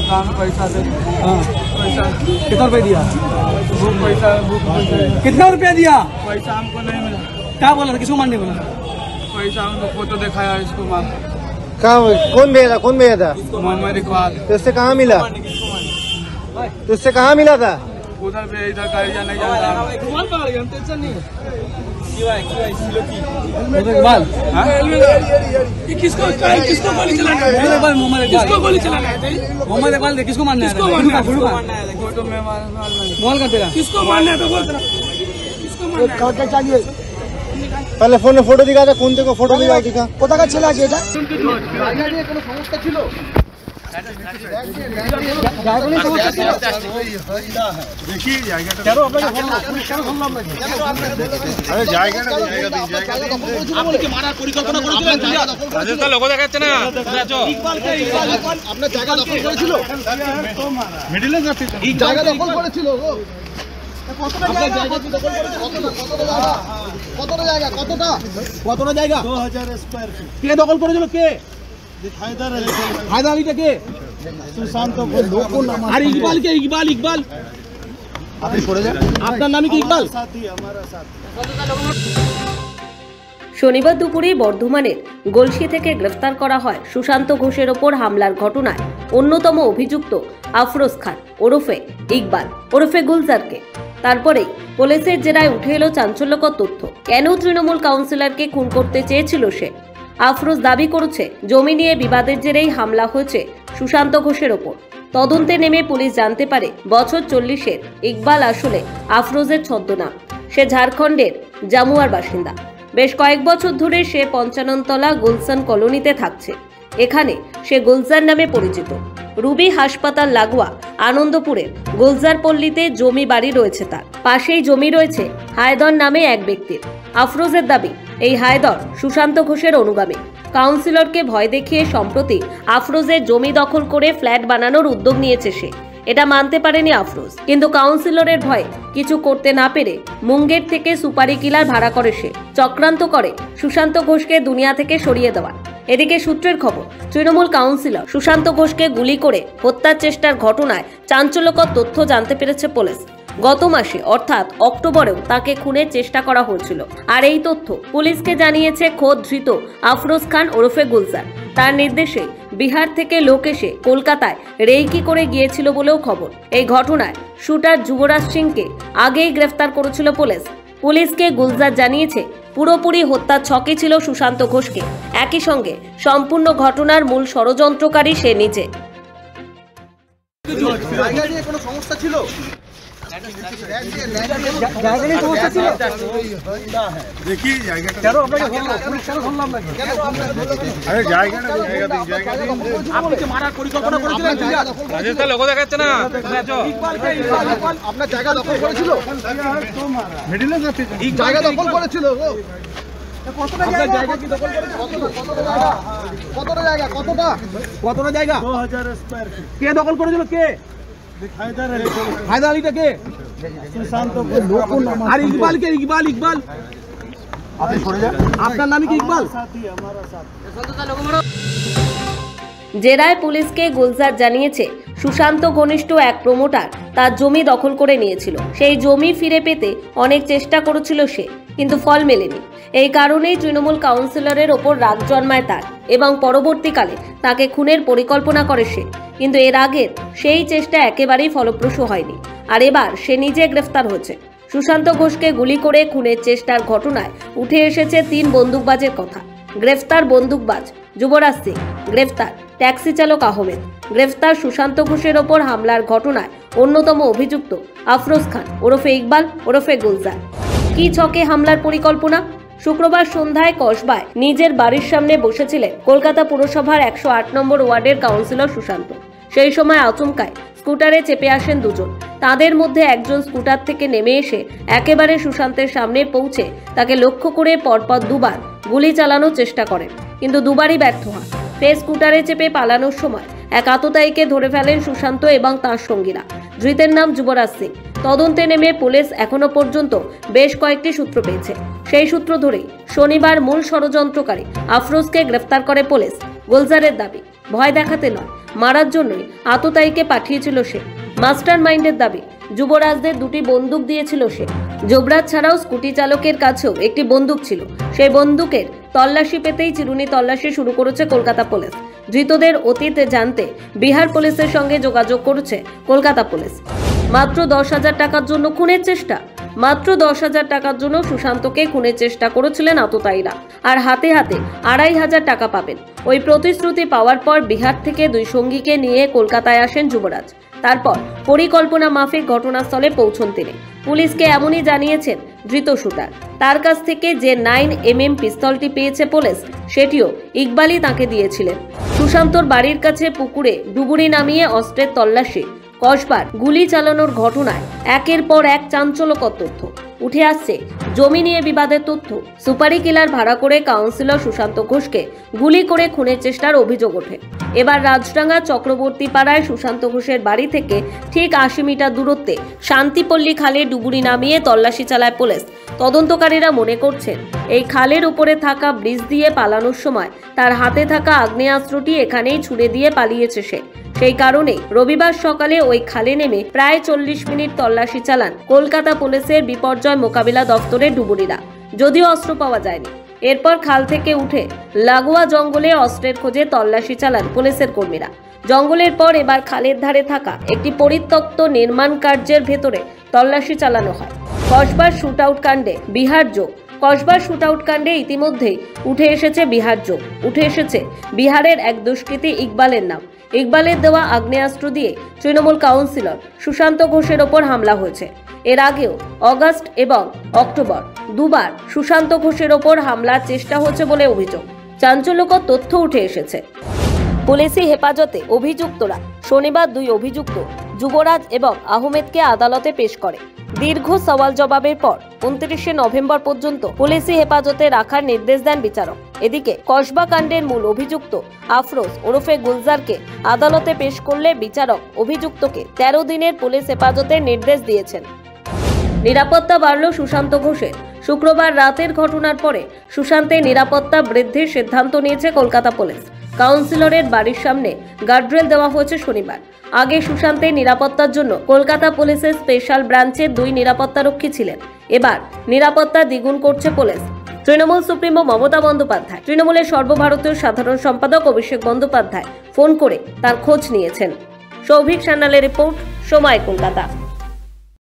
पैसा दे। हाँ कितना रुपये दिया? पैसा कितना रुपया दिया? पैसा हमको नहीं मिला। क्या बोला था? किसको मारने बोला? पैसा हमको फोटो दिखाया इसको मार। कहाँ कौन भेजा था? मोहम्मद इकबाल। तो उससे कहाँ मिला? तो उससे कहाँ मिला था? उधर पे इधर गाड़ी जा नहीं जाता। इकबाल किसको गोली चलाना है? मोहम्मद इकबाल किसको मारने आया था? फोटो में मोहल का तेरा किसको मारना है? तो बोल पहले फोन में फोटो दिखा था। कौन देखो फोटो दिखा কোথা কাছে ছিল এটা? কোনো সমস্যা ছিল? মারার পরিকল্পনা করেছিলেন? লোক দেখাচ্ছে না আপনার জায়গা দখল করেছিল? জায়গা দখল করেছিল? কতটা জায়গা? 2000 স্কয়ার ফিট। কে দখল করেছিল? কে? হায়দার আলীটা কে? সুশান্ত আর ইকবাল কে? ইকবাল আপনি সরে যান। আপনার নাম কি? ইকবাল সাথী हमारा साथी। শনিবার দুপুরে বর্ধমানের গলসি থেকে গ্রেফতার করা হয় সুশান্ত ঘোষের ওপর হামলার ঘটনায় অন্যতম অভিযুক্ত আফরোজ খান ওরফে ইকবাল ওরফে গুলজারকে। তারপরেই পুলিশের জেরায় উঠে এলো চাঞ্চল্যকর তথ্য। কেন তৃণমূল কাউন্সিলরকে খুন করতে চেয়েছিল সে? আফরোজ দাবি করেছে জমি নিয়ে বিবাদের জেরেই হামলা হয়েছে সুশান্ত ঘোষের ওপর। তদন্তে নেমে পুলিশ জানতে পারে বছর 40-এর ইকবাল আসলে আফরোজের ছদ্মনাম। সে ঝাড়খণ্ডের জামুয়ার বাসিন্দা। বেশ কয়েক বছর ধরে সে 55তলা গুলশান কলোনিতে থাকছে। এখানে সে গুলজার নামে পরিচিত। রুবি হাসপাতাল লাগোয়া আনন্দপুরের গুলজার পল্লীতে জমি বাড়ি রয়েছে তার। পাশেই জমি রয়েছে হায়দর নামে এক ব্যক্তির। আফরোজের দাবি এই হায়দর সুশান্ত ঘোষের অনুগামী। কাউন্সিলরকে ভয় দেখিয়ে সম্প্রতি আফরোজের জমি দখল করে ফ্ল্যাট বানানোর উদ্যোগ নিয়েছে সে। এটা মানতে পারেনি আফরোজ, কিন্তু কাউন্সিলরের ভয়ে কিছু করতে না পেরে মুঙ্গের থেকে সুপারি কিলার ভাড়া করে সে। চক্রান্ত করে সুশান্ত ঘোষকে দুনিয়া থেকে সরিয়ে দেওয়া। এদিকে সূত্রের খবর, তৃণমূল কাউন্সিলর সুশান্ত ঘোষকে গুলি করে হত্যার চেষ্টার ঘটনায় চাঞ্চল্যকর তথ্য জানতে পেরেছে পুলিশ। গত মাসে অর্থাৎ অক্টোবরেও তাকে খুনের চেষ্টা করা হয়েছিল। আর এই তথ্য পুলিশকে জানিয়েছে খোদ ধৃত আফরোজ খান ওরফে গুলজার। তার নির্দেশে বিহার থেকে লোক এসে কলকাতায় রেইকি করে গিয়েছিল বলেও খবর। এই ঘটনায় শুটার যুবরাজ সিংকে আগেই গ্রেফতার করেছিল পুলিশ। পুলিশকে গুলজার জানিয়েছে পুরোপুরি হত্যার ছকে ছিল সুশান্ত ঘোষকে। একই সঙ্গে সম্পূর্ণ ঘটনার মূল ষড়যন্ত্রকারী সে নিজে। কোনো সমস্যা ছিল? মারার পরিকল্পনা করেছিলেন? লোক দেখাচ্ছে না আপনার জায়গা দখল করেছিল? জায়গা দখল করেছিল? কতটা জায়গা? 2000 স্কয়ার ফিট। কে দখল করেছিল? কে? হায়দার আলীটা কে? সুশান্ত আর ইকবাল কে? ইকবাল আপনি সরে যান। আপনার নাম কি? ইকবাল সাথী हमारा साथी। জেরায় পুলিশকে গুলজার জানিয়েছে সুশান্ত ঘনিষ্ঠ এক প্রমোটার তার জমি দখল করে নিয়েছিল। সেই জমি ফিরে পেতে অনেক চেষ্টা করেছিল সে, কিন্তু ফল মেলেনি। এই কারণেই তৃণমূল কাউন্সিলরের ওপর রাগ জন্মায় তার এবং পরবর্তীকালে তাকে খুনের পরিকল্পনা করে সে। কিন্তু এর আগের সেই চেষ্টা একেবারেই ফলপ্রসূ হয়নি। আর এবার সে নিজে গ্রেফতার হয়েছে। সুশান্ত ঘোষকে গুলি করে খুনের চেষ্টার ঘটনায় উঠে এসেছে 3 বন্দুকবাজের কথা। গ্রেফতার বন্দুকবাজ যুবরাজ সিং, গ্রেফতার ট্যাক্সি চালক আহমেদ, গ্রেফতার সুশান্ত ঘোষের ওপর হামলার ঘটনায় অন্যতম অভিযুক্ত আফরোজ খান ওরফে ইকবাল ওরফে গুলজার। কি ছকে হামলার পরিকল্পনা? শুক্রবার সন্ধ্যায় কসবায় নিজের বাড়ির সামনে বসেছিলেন কলকাতা পুরসভার 108 নম্বর ওয়ার্ডের কাউন্সিলর সুশান্ত। সেই সময় আচমকায় স্কুটারে চেপে আসেন দুজন। তাদের মধ্যে একজন স্কুটার থেকে নেমে এসে একেবারে সুশান্তের সামনে পৌঁছে তাকে লক্ষ্য করে পরপর দুবার গুলি চালানোর চেষ্টা করেন, কিন্তু দুবারই ব্যর্থ হন। ফের স্কুটারে চেপে পালানোর সময় এক আততায়ীকে ধরে ফেলেন সুশান্ত এবং তার সঙ্গীরা। ধৃতের নাম যুবরাজ সিং। তদন্তে নেমে পুলিশ এখনো পর্যন্ত বেশ কয়েকটি সূত্র পেয়েছে। সেই সূত্র ধরেই শনিবার মূল ষড়যন্ত্রকারী আফরোজকে গ্রেফতার করে পুলিশ। গুলজারের দাবি, ভয় দেখাতে নয়, মারার জন্যই আততায়ীকে পাঠিয়েছিল সে। মাস্টার মাইন্ডের দাবি, যুবরাজদের দুটি বন্দুক দিয়েছিল সে। যুবরাজ ছাড়াও স্কুটি চালকের কাছেও একটি বন্দুক ছিল। সেই বন্দুকের তল্লাশি পেতেই চিরুনি তল্লাশি শুরু করেছে কলকাতা পুলিশ। ধৃতদের অতীত জানতে বিহার পুলিশের সঙ্গে যোগাযোগ করেছে কলকাতা পুলিশ। মাত্র 10,000 টাকার জন্য খুনের চেষ্টা। মাত্র 10,000 টাকার জন্য সুশান্তকে খুনের চেষ্টা করেছিলেন আততায়ীরা, আর হাতে হাতে 2,500 টাকা পাবেন। ওই প্রতিশ্রুতি পাওয়ার পর বিহার থেকে দুই সঙ্গীকে নিয়ে কলকাতায় আসেন যুবরাজ। তারপর পরিকল্পনা মাফিক ঘটনাস্থলে পৌঁছন তিনি। পুলিশকে এমনই জানিয়েছেন ধৃত শুটার। তার কাছ থেকে যে 9mm পিস্তলটি পেয়েছে পুলিশ, সেটিও ইকবালই তাকে দিয়েছিলেন। সুশান্তর বাড়ির কাছে পুকুরে ডুবুরি নামিয়ে অস্ত্রের তল্লাশি, কসবার গুলি চালানোর ঘটনায় একের পর এক চাঞ্চল্যকর তথ্য উঠে আসছে। জমি নিয়ে বিবাদের তথ্য, সুপারি কিলার ভাড়া করে কাউন্সিলর সুশান্ত ঘোষকে গুলি করে খুনের চেষ্টার অভিযোগ ওঠে। এবার রাজডাঙ্গা চক্রবর্তী পাড়ায় সুশান্ত ঘোষের বাড়ি থেকে ঠিক 80 মিটার দূরত্বে শান্তিপল্লী খালে ডুবুরি নামিয়ে তল্লাশি চালায় পুলিশ। তদন্তকারীরা মনে করছেন এই খালের উপরে থাকা ব্রিজ দিয়ে পালানোর সময় তার হাতে থাকা আগ্নেয়াস্ত্রটি এখানেই ছুড়ে দিয়ে পালিয়েছে সে। সেই কারণে রবিবার সকালে ওই খালে নেমে প্রায় 40 মিনিট তল্লাশি চালান কলকাতা পুলিশের বিপর্যয় মোকাবিলা দপ্তরের ডুবুরিরা। যদিও অস্ত্র পাওয়া যায়নি। এরপর খাল থেকে উঠে লাগোয়া জঙ্গলে অস্ত্রের খোঁজে তল্লাশি চালান পুলিশের কর্মীরা। জঙ্গলের পর এবার খালের ধারে থাকা একটি পরিত্যক্ত নির্মাণ কার্যের ভেতরে তল্লাশি চালানো হয়। কসবার শুটআউট কাণ্ডে বিহার যোগ। কসবার শুটআউট কাণ্ডে ইতিমধ্যেই উঠে এসেছে বিহার যোগ। উঠে এসেছে বিহারের এক দুষ্কৃতী ইকবালের নাম। ইকবালের দেওয়া আগ্নেয়াস্ত্র দিয়ে তৃণমূল কাউন্সিলর সুশান্ত ঘোষের ওপর হামলা হয়েছে। এর আগেও অগাস্ট এবং অক্টোবর দুবার সুশান্ত ঘোষের ওপর হামলার চেষ্টা হয়েছে বলে অভিযোগ। চাঞ্চল্যকর তথ্য উঠে এসেছে। পুলিশি হেফাজতে অভিযুক্তরা শনিবার দুই অভিযুক্ত যুবরাজ এবং আহমেদকে আদালতে পেশ করে। দীর্ঘ সওয়াল জবাবের পর 29 নভেম্বর পর্যন্ত পুলিশি হেফাজতে রাখার নির্দেশ দেন বিচারক। এদিকে কসবা কাণ্ডের মূল অভিযুক্ত আফরোজ ওরফে গুলজারকে আদালতে পেশ করলে বিচারক অভিযুক্তকে 13 দিনের পুলিশ হেফাজতের নির্দেশ দিয়েছেন। নিরাপত্তা বাড়ল সুশান্ত ঘোষের। শুক্রবার রাতের ঘটনার পরে সুশান্তের নিরাপত্তা বৃদ্ধির সিদ্ধান্ত নিয়েছে কলকাতা পুলিশ। কাউন্সিলরের বাড়ির সামনে গার্ডরেল দেওয়া হয়েছে শনিবার। আগে সুশান্তের নিরাপত্তার জন্য কলকাতা পুলিশের স্পেশাল ব্রাঞ্চের 2 নিরাপত্তারক্ষী ছিলেন। এবার নিরাপত্তা দ্বিগুণ করছে পুলিশ। তৃণমূল সুপ্রিমো মমতা বন্দ্যোপাধ্যায় তৃণমূলের সর্বভারতীয় সাধারণ সম্পাদক অভিষেক বন্দ্যোপাধ্যায় ফোন করে তার খোঁজ নিয়েছেন। সৌভিক সান্যালের রিপোর্ট, সময় কলকাতা।